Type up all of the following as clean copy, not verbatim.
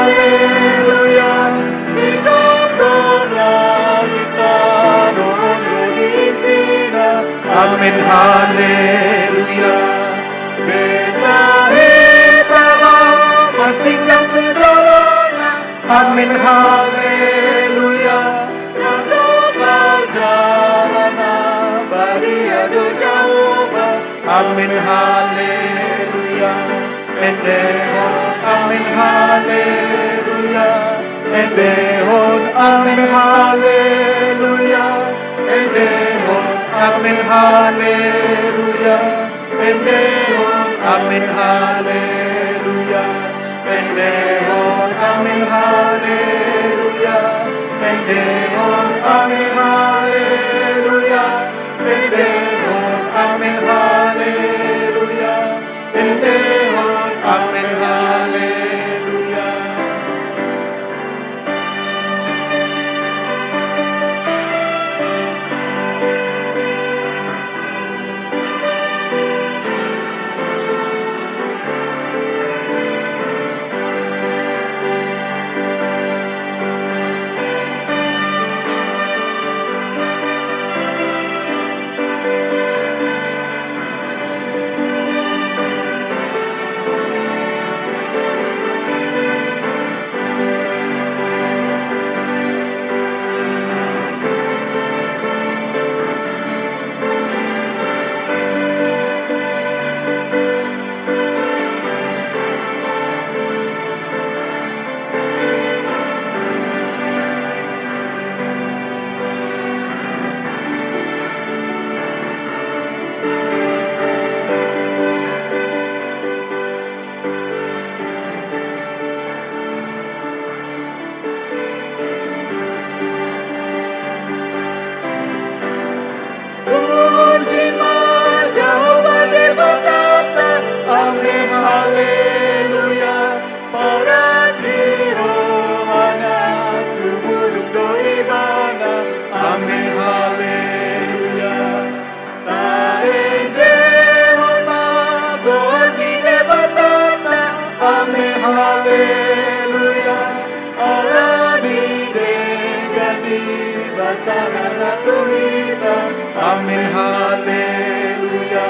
haleluya, sikapkanlah kita doon rodisina. Amin haleluya, Betlahem masingkang kejalana. Amin haleluya, rasoka jalana baria do jauba. Amin haleluya, endehon amin haleluya, endehon amin haleluya, endehon amin haleluya, endehon amin haleluya, endehon amin haleluya, endehon amin haleluya, endehon amin haleluya, endehon amin haleluya. Amin haleluya,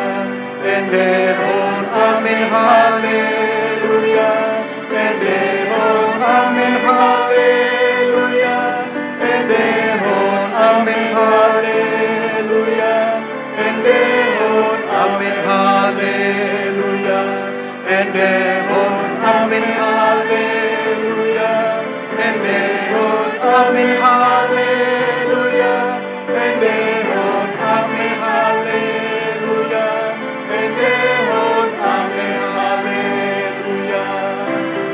endehon amin haleluya.